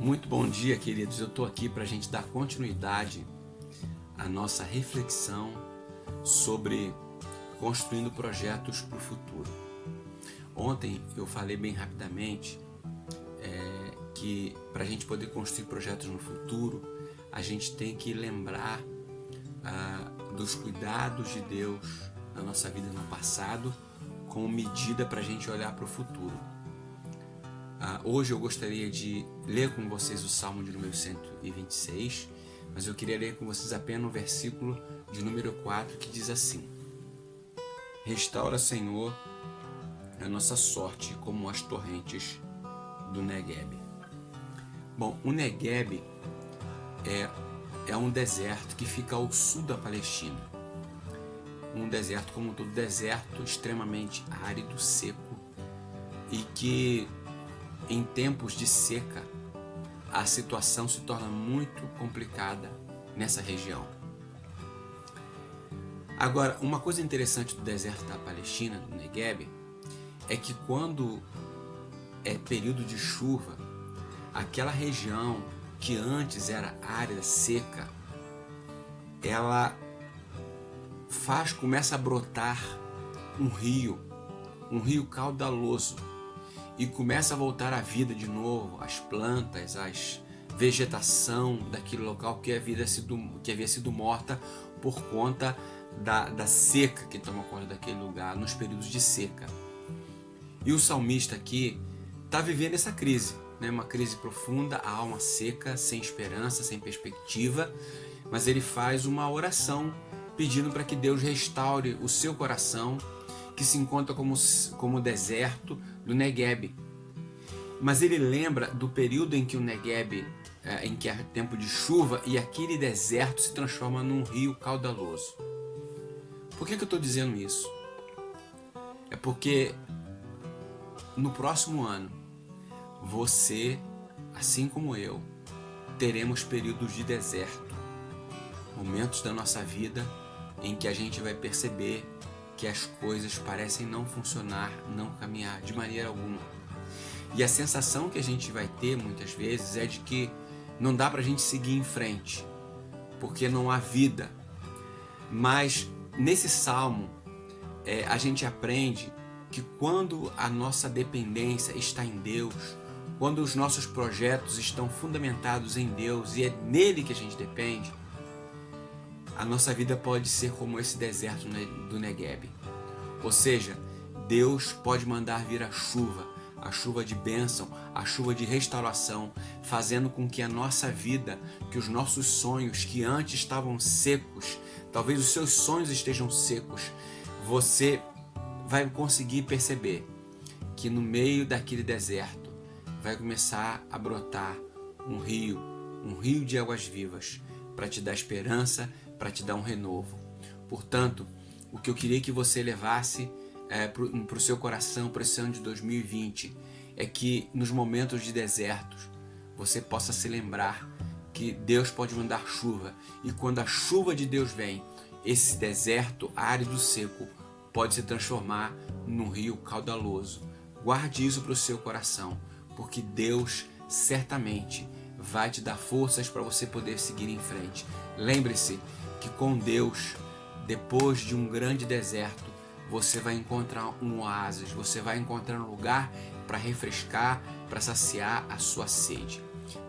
Muito bom dia, queridos. Eu estou aqui para a gente dar continuidade à nossa reflexão sobre construindo projetos para o futuro. Ontem eu falei bem rapidamente que para a gente poder construir projetos no futuro, a gente tem que lembrar dos cuidados de Deus na nossa vida no passado, como medida para a gente olhar para o futuro. Hoje eu gostaria de ler com vocês o Salmo de número 126, mas eu queria ler com vocês apenas o versículo de número 4, que diz assim: Restaura, Senhor, a nossa sorte como as torrentes do Negueb. Bom, o Negueb é um deserto que fica ao sul da Palestina. Um deserto, como todo deserto, extremamente árido, seco, e que em tempos de seca a situação se torna muito complicada nessa região. Agora, uma coisa interessante do deserto da Palestina, do Negueb, é que quando é período de chuva, aquela região que antes era árida, seca, ela começa a brotar um rio caudaloso, e começa a voltar à vida de novo, as plantas, a vegetação daquele local que havia sido morta por conta da seca que toma conta daquele lugar nos períodos de seca. E o salmista aqui está vivendo essa crise, né? Uma crise profunda, a alma seca, sem esperança, sem perspectiva, mas ele faz uma oração pedindo para que Deus restaure o seu coração, que se encontra como deserto do Negueb. Mas ele lembra do período em que o Negueb, em que é tempo de chuva, e aquele deserto se transforma num rio caudaloso. Por que eu estou dizendo isso? É porque no próximo ano, você, assim como eu, teremos períodos de deserto, momentos da nossa vida em que a gente vai perceber que as coisas parecem não funcionar, não caminhar de maneira alguma. E a sensação que a gente vai ter muitas vezes é de que não dá para a gente seguir em frente, porque não há vida. Mas nesse salmo a gente aprende que quando a nossa dependência está em Deus, quando os nossos projetos estão fundamentados em Deus e é nele que a gente depende, a nossa vida pode ser como esse deserto do Negueb. Ou seja, Deus pode mandar vir a chuva de bênção, a chuva de restauração, fazendo com que a nossa vida, que os nossos sonhos que antes estavam secos, talvez os seus sonhos estejam secos, você vai conseguir perceber que no meio daquele deserto vai começar a brotar um rio de águas vivas, para te dar esperança, para te dar um renovo. Portanto, o que eu queria que você levasse para o seu coração para esse ano de 2020 é que nos momentos de desertos você possa se lembrar que Deus pode mandar chuva, e quando a chuva de Deus vem, esse deserto árido seco pode se transformar num rio caudaloso. Guarde isso para o seu coração, porque Deus certamente vai te dar forças para você poder seguir em frente. Lembre-se que com Deus, depois de um grande deserto, você vai encontrar um oásis, você vai encontrar um lugar para refrescar, para saciar a sua sede.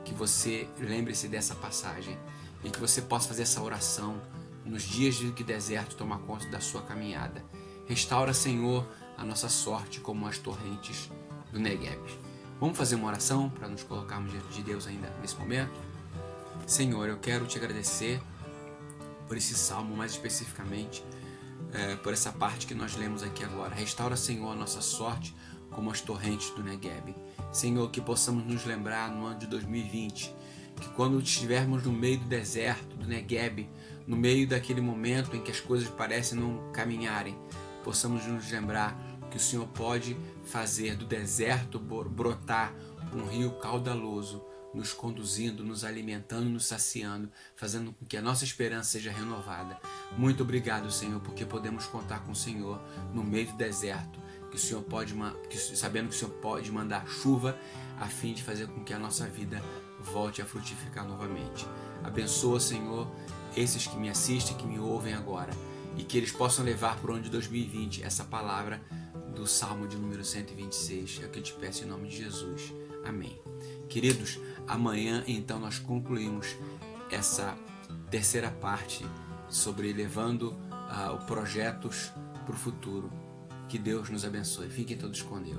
Que você lembre-se dessa passagem e que você possa fazer essa oração nos dias de que o deserto toma conta da sua caminhada. Restaura, Senhor, a nossa sorte como as torrentes do Negueb. Vamos fazer uma oração para nos colocarmos diante de Deus ainda nesse momento? Senhor, eu quero te agradecer por esse salmo, mais especificamente por essa parte que nós lemos aqui agora. Restaura, Senhor, a nossa sorte como as torrentes do Negueb. Senhor, que possamos nos lembrar no ano de 2020, que quando estivermos no meio do deserto, do Negueb, no meio daquele momento em que as coisas parecem não caminharem, possamos nos lembrar que o Senhor pode fazer do deserto brotar um rio caudaloso, nos conduzindo, nos alimentando, nos saciando, fazendo com que a nossa esperança seja renovada. Muito obrigado, Senhor, porque podemos contar com o Senhor no meio do deserto. que o Senhor pode, sabendo que o Senhor pode mandar chuva a fim de fazer com que a nossa vida volte a frutificar novamente. Abençoa, Senhor, esses que me assistem, que me ouvem agora, e que eles possam levar para o ano de 2020 essa palavra do Salmo de número 126. É o que eu te peço em nome de Jesus. Amém. Queridos, amanhã então nós concluímos essa terceira parte sobre levando projetos para o futuro. Que Deus nos abençoe. Fiquem todos com Deus.